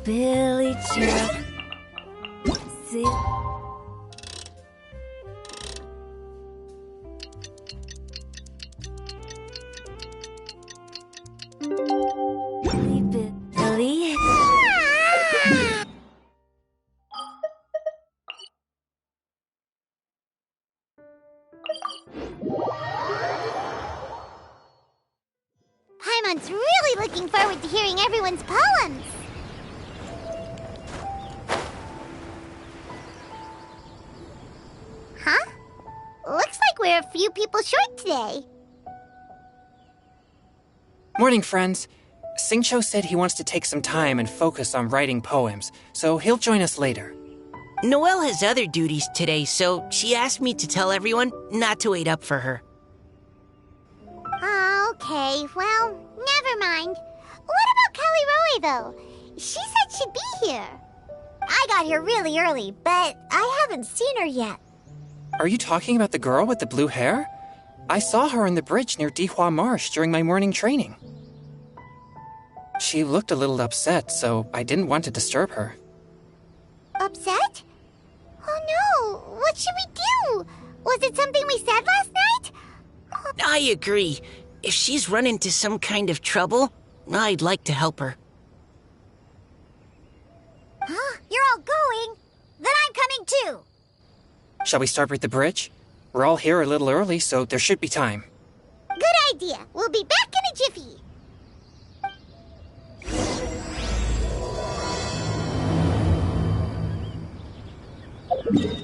Billy Chuck. See? Billy. Paimon's really looking forward to hearing everyone's poems. Huh? Looks like we're a few people short today. Morning, friends. Singcho said he wants to take some time and focus on writing poems, so he'll join us later. Noelle has other duties today, so she asked me to tell everyone not to wait up for her. Okay, well, never mind. What about Callirhoe, though? She said she'd be here. I got here really early, but I haven't seen her yet. Are you talking about the girl with the blue hair? I saw her on the bridge near Dihua Marsh during my morning training. She looked a little upset, so I didn't want to disturb her. Upset? Oh no, what should we do? Was it something we said last night? I agree. If she's run into some kind of trouble, I'd like to help her. Huh? You're all going? Then I'm coming too. Shall we start with the bridge? We're all here a little early, so there should be time. Good idea. We'll be back in a jiffy. Phew.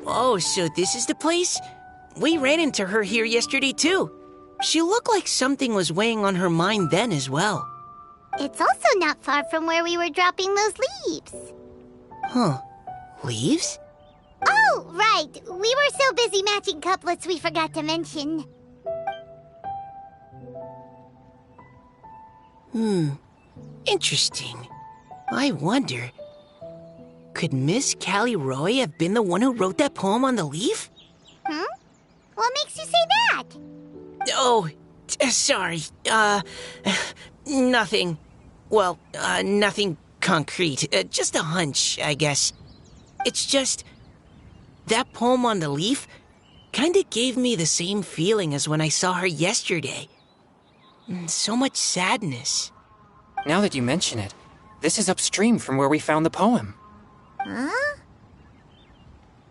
Oh, so this is the place? We ran into her here yesterday, too. She looked like something was weighing on her mind then as well. It's also not far from where we were dropping those leaves. Huh. Leaves? Oh, right. We were so busy matching couplets we forgot to mention. Interesting. I wonder, could Miss Callirhoe have been the one who wrote that poem on the leaf? Hmm? What makes you say that? Oh, sorry. Nothing. Well, nothing concrete. Just a hunch, I guess. It's just, that poem on the leaf kinda gave me the same feeling as when I saw her yesterday. So much sadness. Now that you mention it, this is upstream from where we found the poem. Huh?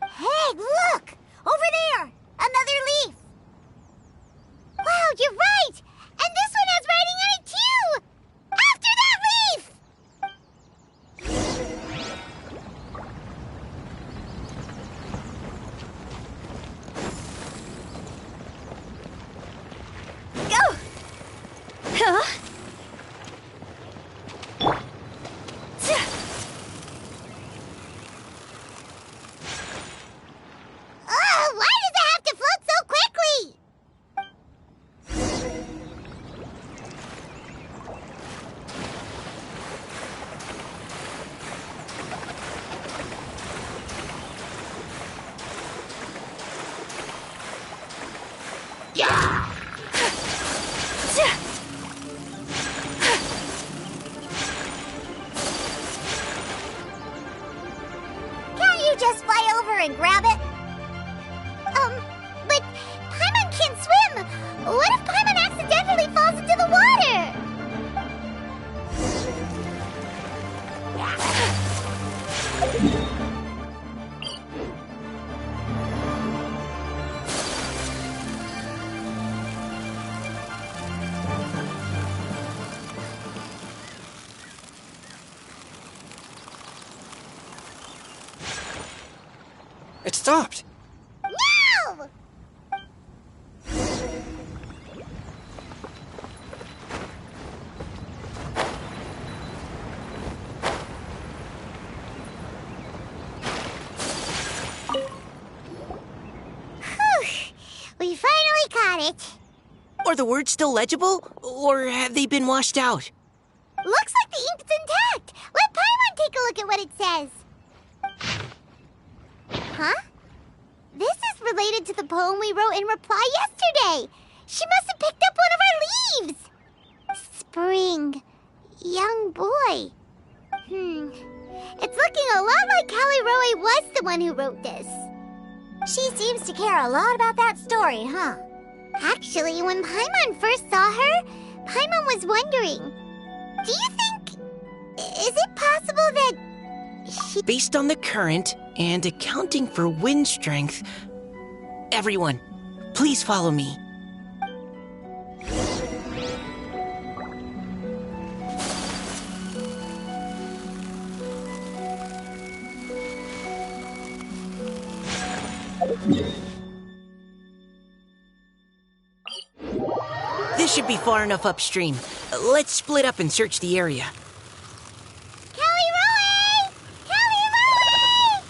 Hey, look! Over there! Another leaf! Wow, you're right! And this one has writing on it too! After that leaf! Go! Huh? Why does it have to float so quickly? Can't you just fly over and grab it? But Paimon can't swim! What if Paimon accidentally falls into the water? It stopped! No! Are the words still legible, or have they been washed out? Looks like the ink's intact. Let Paimon take a look at what it says. Huh? This is related to the poem we wrote in reply yesterday. She must have picked up one of our leaves. Spring. Young boy. It's looking a lot like Callirhoe was the one who wrote this. She seems to care a lot about that story, huh? Actually, when Paimon first saw her, Paimon was wondering, do you think... is it possible that she... Based on the current and accounting for wind strength, everyone, please follow me. This should be far enough upstream. Let's split up and search the area. Callirhoe! Callirhoe!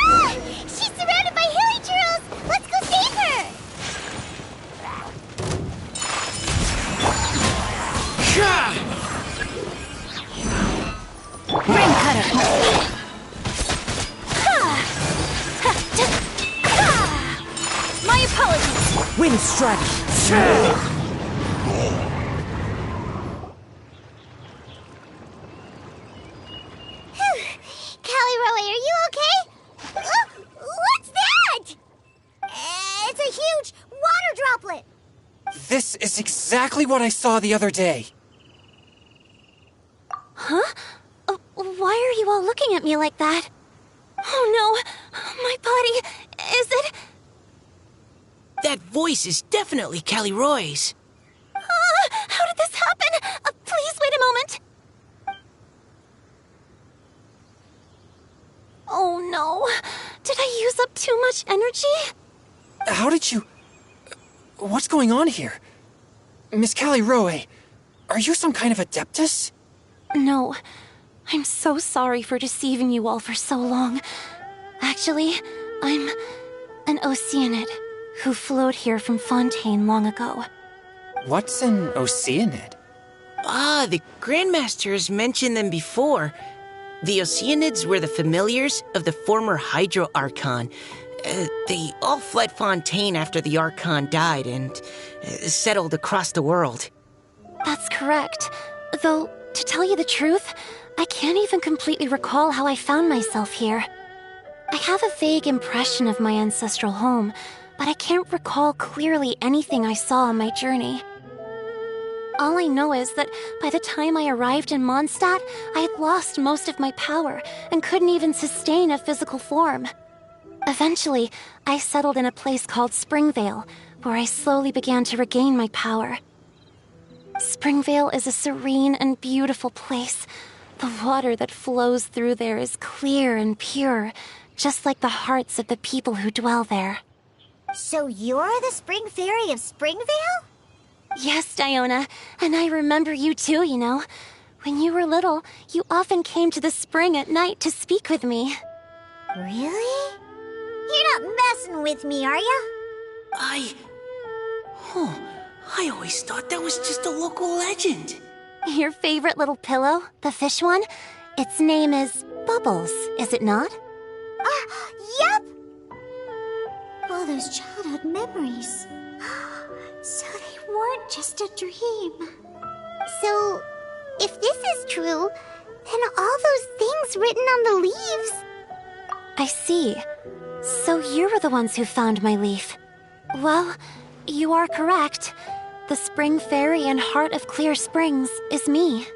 Ah! She's surrounded by hilly churls! Let's go save her! Ring cutter. My apologies. Wind strategy. Callirhoe, are you okay? What's that? It's a huge water droplet. This is exactly what I saw the other day. Huh? Why are you all looking at me like that? Oh no, my body, is it? That voice is definitely Callirhoe's. How did this happen? Please wait a moment. Oh no, did I use up too much energy? How did you... What's going on here? Miss Callirhoe, are you some kind of adeptus? No, I'm so sorry for deceiving you all for so long. Actually, I'm an Oceanid who flowed here from Fontaine long ago. What's an Oceanid? Ah, the Grandmaster has mentioned them before. The Oceanids were the familiars of the former Hydro Archon. They all fled Fontaine after the Archon died and settled across the world. That's correct. Though, to tell you the truth, I can't even completely recall how I found myself here. I have a vague impression of my ancestral home, but I can't recall clearly anything I saw on my journey. All I know is that by the time I arrived in Mondstadt, I had lost most of my power and couldn't even sustain a physical form. Eventually, I settled in a place called Springvale, where I slowly began to regain my power. Springvale is a serene and beautiful place. The water that flows through there is clear and pure, just like the hearts of the people who dwell there. So you're the Spring Fairy of Springvale? Yes, Diona, and I remember you too, you know. When you were little, you often came to the spring at night to speak with me. Really? You're not messing with me, are ya? I always thought that was just a local legend. Your favorite little pillow, the fish one? Its name is Bubbles, is it not? Yep! All those childhood memories. So they weren't just a dream. So, if this is true, then all those things written on the leaves... I see. So you were the ones who found my leaf. Well, you are correct. The Spring Fairy and Heart of Clear Springs is me.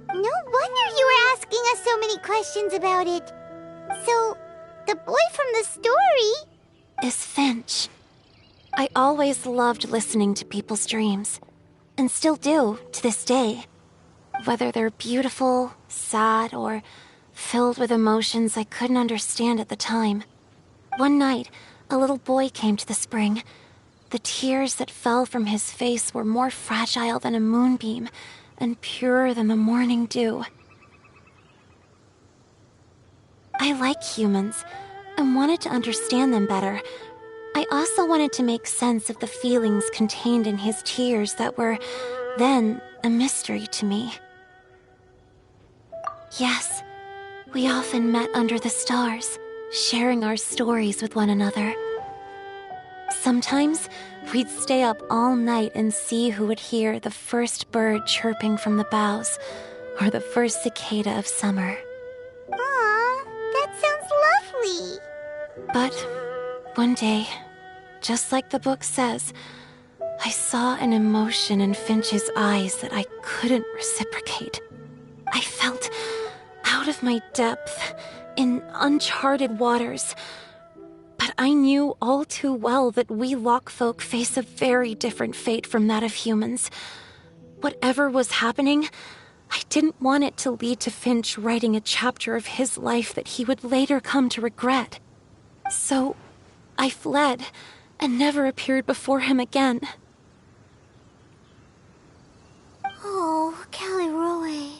No wonder you were asking us so many questions about it. So, the boy from the story... is Finch. I always loved listening to people's dreams, and still do to this day. Whether they're beautiful, sad, or filled with emotions I couldn't understand at the time. One night, a little boy came to the spring. The tears that fell from his face were more fragile than a moonbeam, and purer than the morning dew. I like humans and wanted to understand them better. I also wanted to make sense of the feelings contained in his tears that were, then, a mystery to me. Yes, we often met under the stars, sharing our stories with one another. Sometimes, we'd stay up all night and see who would hear the first bird chirping from the boughs, or the first cicada of summer. Aw, that sounds lovely. But one day, just like the book says, I saw an emotion in Finch's eyes that I couldn't reciprocate. I felt out of my depth, in uncharted waters. But I knew all too well that we Lockfolk face a very different fate from that of humans. Whatever was happening, I didn't want it to lead to Finch writing a chapter of his life that he would later come to regret. So, I fled, and never appeared before him again. Oh, Callirhoe.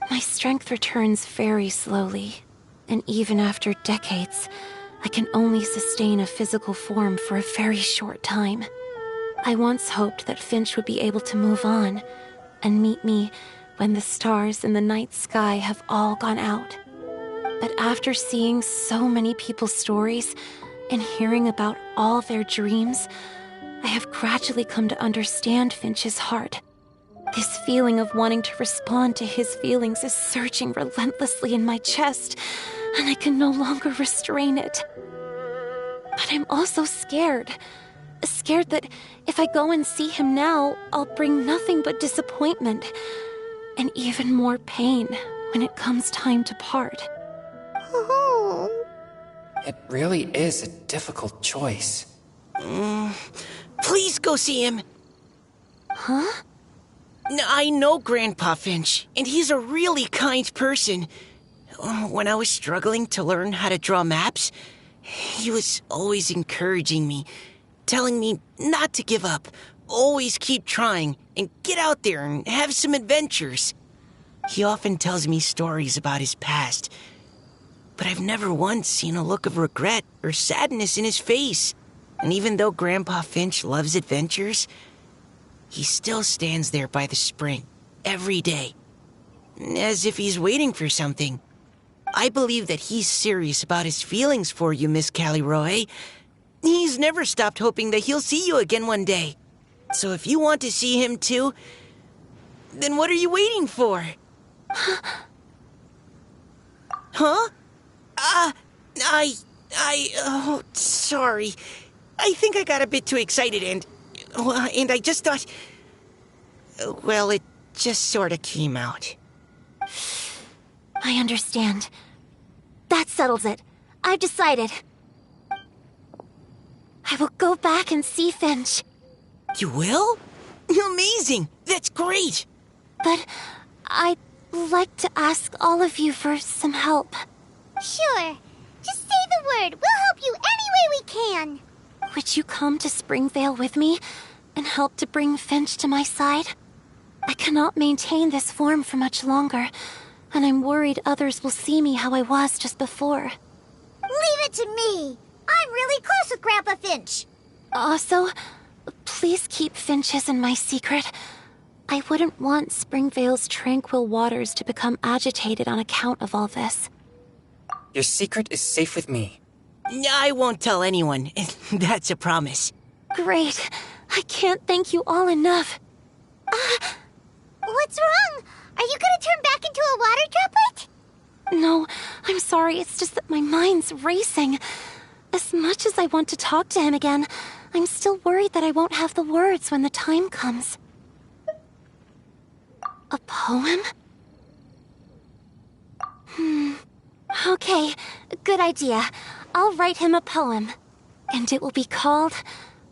My strength returns very slowly, and even after decades, I can only sustain a physical form for a very short time. I once hoped that Finch would be able to move on, and meet me when the stars in the night sky have all gone out. But after seeing so many people's stories, and hearing about all their dreams, I have gradually come to understand Finch's heart. This feeling of wanting to respond to his feelings is surging relentlessly in my chest, and I can no longer restrain it. But I'm also scared. Scared that if I go and see him now, I'll bring nothing but disappointment, and even more pain when it comes time to part. Oh. It really is a difficult choice. Please go see him. Huh? I know Grandpa Finch, and he's a really kind person. When I was struggling to learn how to draw maps, he was always encouraging me, telling me not to give up, always keep trying, and get out there and have some adventures. He often tells me stories about his past, but I've never once seen a look of regret or sadness in his face. And even though Grandpa Finch loves adventures, he still stands there by the spring, every day, as if he's waiting for something. I believe that he's serious about his feelings for you, Miss Callirhoe. He's never stopped hoping that he'll see you again one day. So if you want to see him too, then what are you waiting for? Huh? Oh, sorry. I think I got a bit too excited and I just thought, well, it just sort of came out. I understand. That settles it. I've decided. I will go back and see Finch. You will? Amazing! That's great! But I'd like to ask all of you for some help. Sure. Just say the word. We'll help you any way we can. Would you come to Springvale with me and help to bring Finch to my side? I cannot maintain this form for much longer, and I'm worried others will see me how I was just before. Leave it to me. I'm really close with Grandpa Finch. Also, please keep Finch's in my secret. I wouldn't want Springvale's tranquil waters to become agitated on account of all this. Your secret is safe with me. I won't tell anyone. That's a promise. Great. I can't thank you all enough. What's wrong? Are you gonna turn back into a water droplet? No, I'm sorry. It's just that my mind's racing. As much as I want to talk to him again, I'm still worried that I won't have the words when the time comes. A poem? Okay, good idea. I'll write him a poem. And it will be called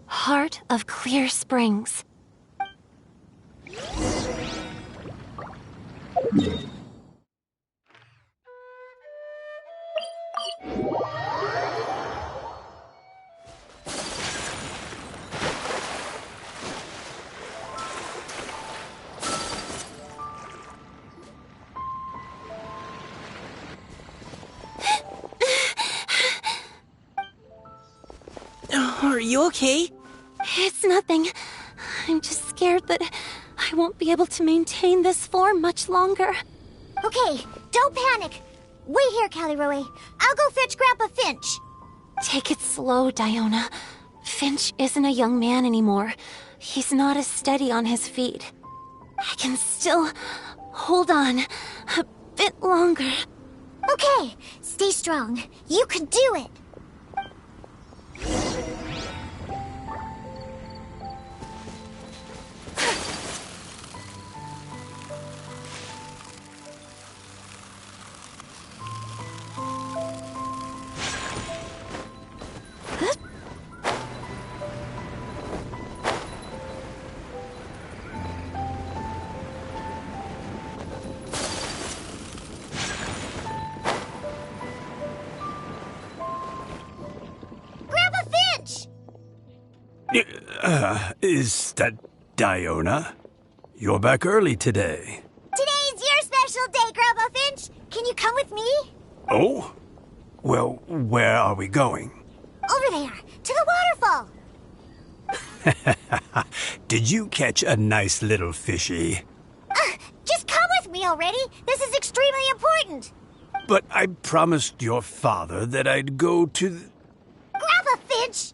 Heart of Clear Springs. you okay? It's nothing. I'm just scared that I won't be able to maintain this form much longer. Okay, don't panic. Wait here, Callirhoe. I'll go fetch Grandpa Finch. Take it slow, Diona. Finch isn't a young man anymore. He's not as steady on his feet. I can still hold on a bit longer. Okay, stay strong. You can do it. Is that Diona? You're back early today. Today's your special day, Grandpa Finch. Can you come with me? Oh? Well, where are we going? Over there, to the waterfall. Did you catch a nice little fishy? Just come with me already. This is extremely important. But I promised your father that I'd go to Grandpa Finch!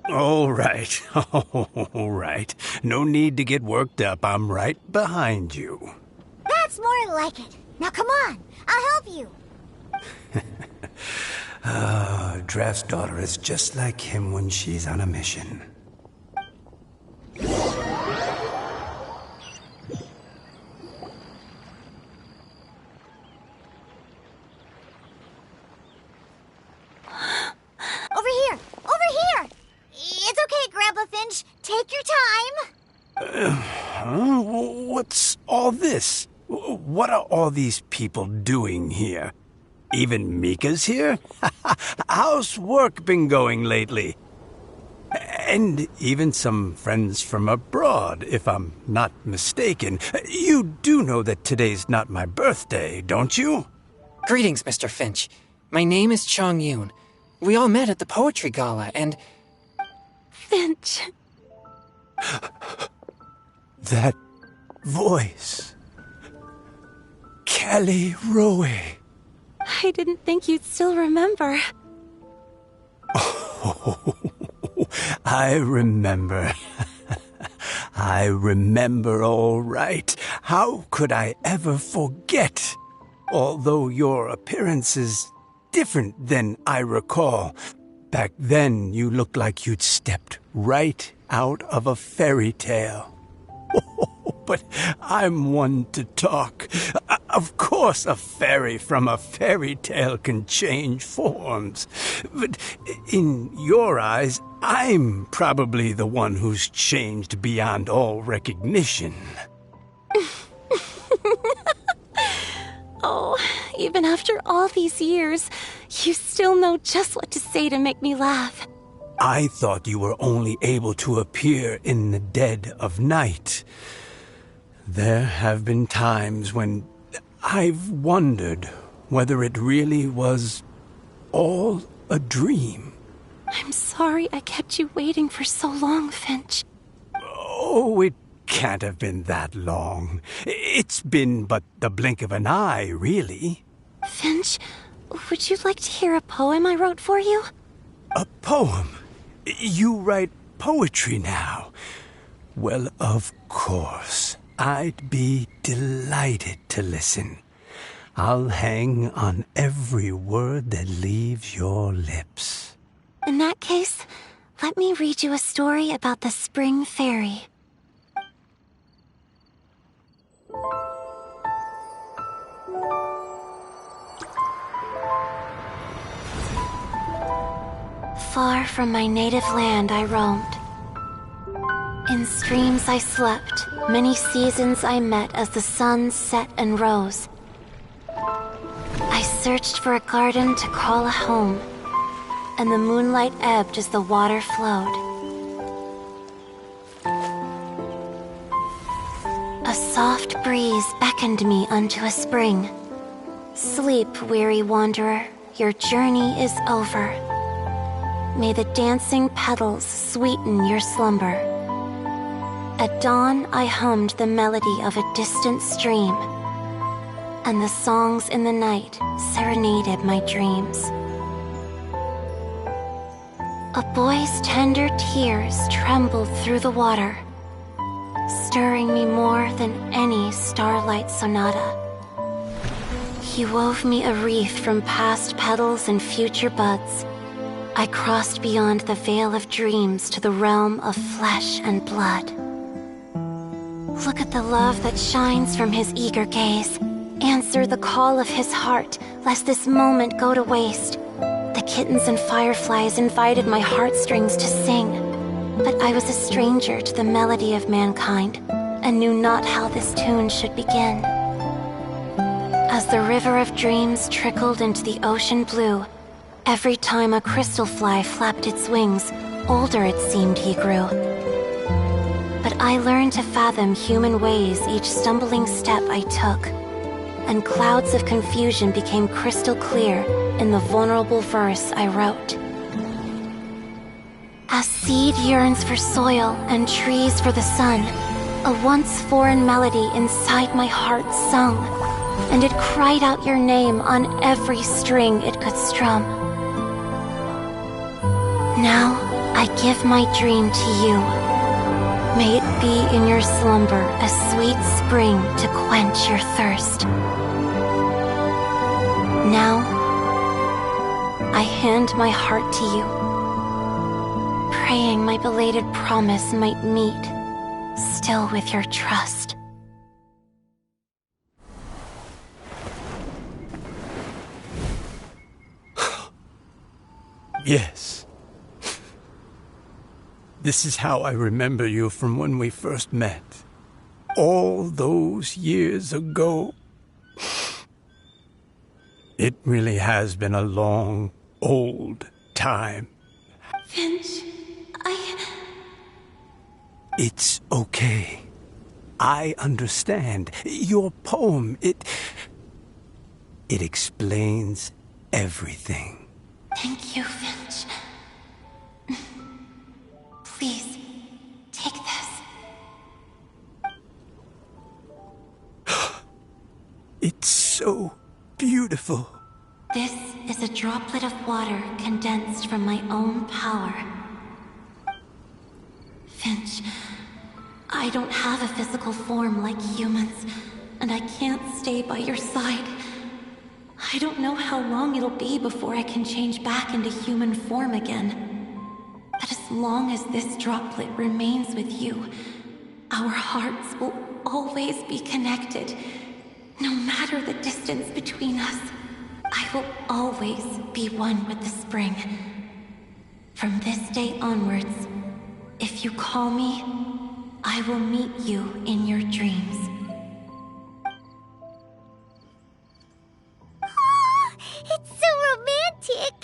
All right. All right. No need to get worked up. I'm right behind you. That's more like it. Now come on. I'll help you. Draft's daughter is just like him when she's on a mission. Over here! Over here! It's okay, Grandpa Finch. Take your time. What's all this? What are all these people doing here? Even Mika's here? How's work been going lately? And even some friends from abroad, if I'm not mistaken. You do know that today's not my birthday, don't you? Greetings, Mr. Finch. My name is Chong Yoon. We all met at the poetry gala, and... Finch. That voice. Callirhoe. I didn't think you'd still remember. Oh, I remember. I remember all right. How could I ever forget? Although your appearance is different than I recall. Back then, you looked like you'd stepped right out of a fairy tale. Oh, but I'm one to talk. Of course, a fairy from a fairy tale can change forms. But in your eyes, I'm probably the one who's changed beyond all recognition. Oh, even after all these years, you still know just what to say to make me laugh. I thought you were only able to appear in the dead of night. There have been times when I've wondered whether it really was all a dream. I'm sorry I kept you waiting for so long, Finch. Oh, it can't have been that long. It's been but the blink of an eye, really. Finch, would you like to hear a poem I wrote for you? A poem? You write poetry now? Well, of course. I'd be delighted to listen. I'll hang on every word that leaves your lips. In that case, let me read you a story about the spring fairy. Far from my native land I roamed. In streams I slept, many seasons I met as the sun set and rose. I searched for a garden to call a home, and the moonlight ebbed as the water flowed. A soft breeze beckoned me unto a spring. Sleep, weary wanderer, your journey is over. may the dancing petals sweeten your slumber. At dawn, I hummed the melody of a distant stream, and the songs in the night serenaded my dreams. A boy's tender tears trembled through the water, stirring me more than any starlight sonata. He wove me a wreath from past petals and future buds. I crossed beyond the veil of dreams to the realm of flesh and blood. Look at the love that shines from his eager gaze. Answer the call of his heart, lest this moment go to waste. The kittens and fireflies invited my heartstrings to sing, but I was a stranger to the melody of mankind, and knew not how this tune should begin. As the river of dreams trickled into the ocean blue, every time a crystal fly flapped its wings, older it seemed he grew. But I learned to fathom human ways each stumbling step I took, and clouds of confusion became crystal clear in the vulnerable verse I wrote. As seed yearns for soil and trees for the sun, a once foreign melody inside my heart sung, and it cried out your name on every string it could strum. Now I give my dream to you. May it be in your slumber a sweet spring to quench your thirst. Now I hand my heart to you, praying my belated promise might meet, still with your trust. Yes. This is how I remember you from when we first met. All those years ago. It really has been a long, old time. Finch, It's okay. I understand. Your poem, it explains everything. Thank you, Finch. Please, take this. It's so beautiful. This is a droplet of water condensed from my own power. Finch, I don't have a physical form like humans, and I can't stay by your side. I don't know how long it'll be before I can change back into human form again. But as long as this droplet remains with you, our hearts will always be connected. No matter the distance between us, I will always be one with the spring. From this day onwards, if you call me, I will meet you in your dreams. Oh, it's so romantic!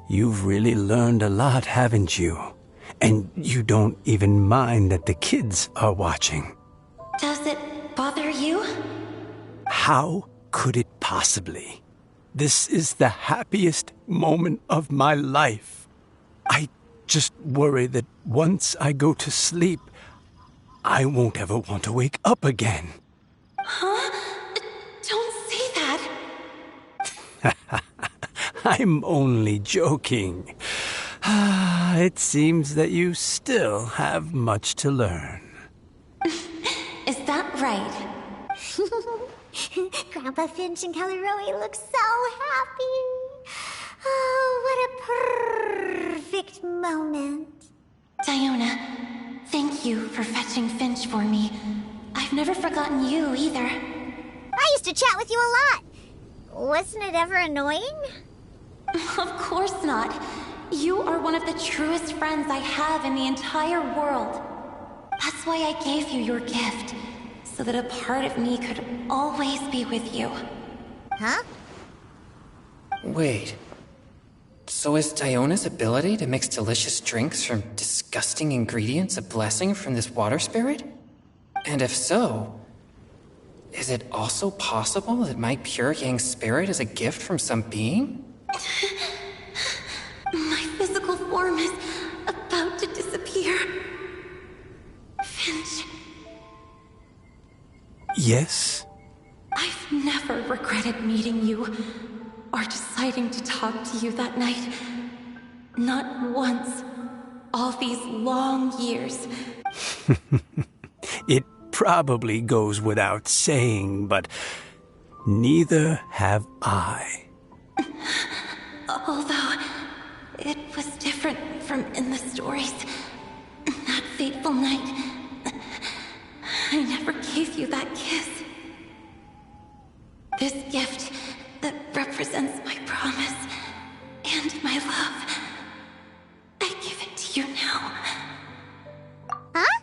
You've really learned a lot, haven't you? And you don't even mind that the kids are watching. Does it bother you? How could it possibly? This is the happiest moment of my life. I just worry that once I go to sleep, I won't ever want to wake up again. Huh? Don't say that. I'm only joking. It seems that you still have much to learn. Is that right? Grandpa Finch and Callirhoe look so happy. Oh, what a perfect moment. Diona, thank you for fetching Finch for me. I've never forgotten you either. I used to chat with you a lot. Wasn't it ever annoying? Of course not. You are one of the truest friends I have in the entire world. That's why I gave you your gift, so that a part of me could always be with you. Huh? Wait. So is Diona's ability to mix delicious drinks from disgusting ingredients a blessing from this water spirit? And if so, is it also possible that my pure yang spirit is a gift from some being? My physical form is about to disappear. Finch. Yes? I've never regretted meeting you or deciding to talk to you that night. Not once. All these long years. It probably goes without saying, but neither have I. Although it was different from in the stories. That fateful night, I never gave you that kiss. This gift that represents my promise and my love, I give it to you now. Huh?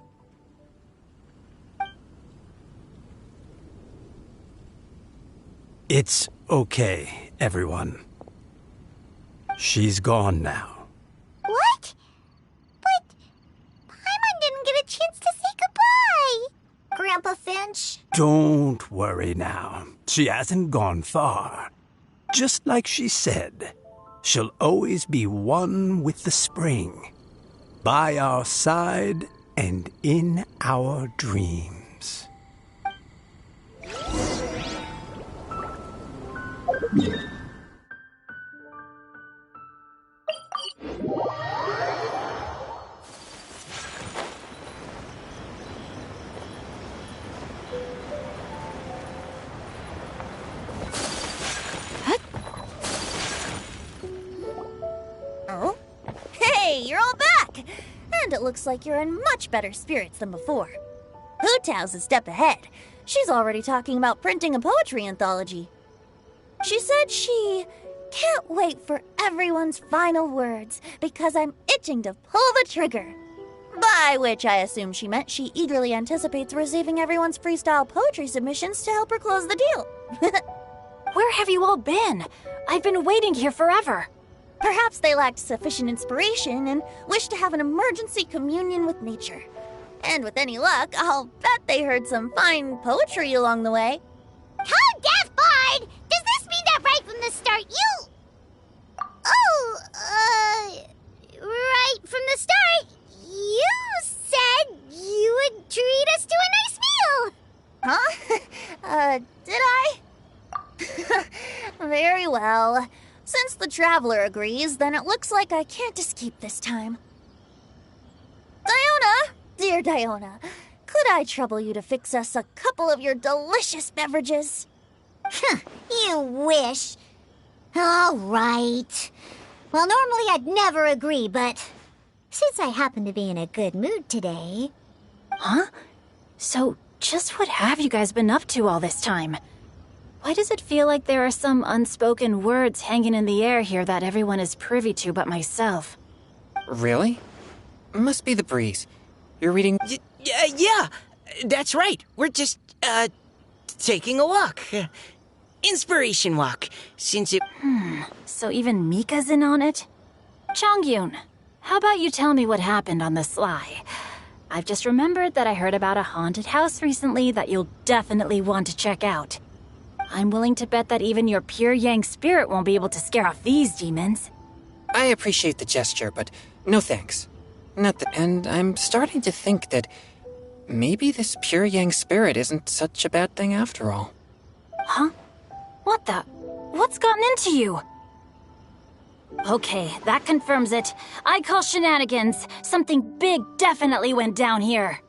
It's okay, everyone. She's gone now. What? But Paimon didn't get a chance to say goodbye. Grandpa Finch? Don't worry now. She hasn't gone far. Just like she said, she'll always be one with the spring. By our side and in our dreams. Oh? Hey, you're all back! And it looks like you're in much better spirits than before. Hu Tao's a step ahead. She's already talking about printing a poetry anthology. She said she can't wait for everyone's final words because I'm itching to pull the trigger. By which I assume she meant she eagerly anticipates receiving everyone's freestyle poetry submissions to help her close the deal. Where have you all been? I've been waiting here forever. Perhaps they lacked sufficient inspiration and wished to have an emergency communion with nature. And with any luck, I'll bet they heard some fine poetry along the way. How deaf, Bard! Does this mean that right from the start you... right from the start, you said you would treat us to a nice meal! Huh? Did I? Very well. Since the Traveler agrees, then it looks like I can't escape this time. Diona! Dear Diona, could I trouble you to fix us a couple of your delicious beverages? You wish. All right. Well, normally I'd never agree, but since I happen to be in a good mood today... Huh? So, just what have you guys been up to all this time? Why does it feel like there are some unspoken words hanging in the air here that everyone is privy to but myself? Really? Must be the breeze. You're reading... Yeah, that's right. We're just, taking a walk. Inspiration walk, since it... So even Mika's in on it? Chongyun, how about you tell me what happened on the sly? I've just remembered that I heard about a haunted house recently that you'll definitely want to check out. I'm willing to bet that even your pure yang spirit won't be able to scare off these demons. I appreciate the gesture, but no thanks. And I'm starting to think that maybe this pure yang spirit isn't such a bad thing after all. Huh? What the? What's gotten into you? Okay, that confirms it. I call shenanigans. Something big definitely went down here.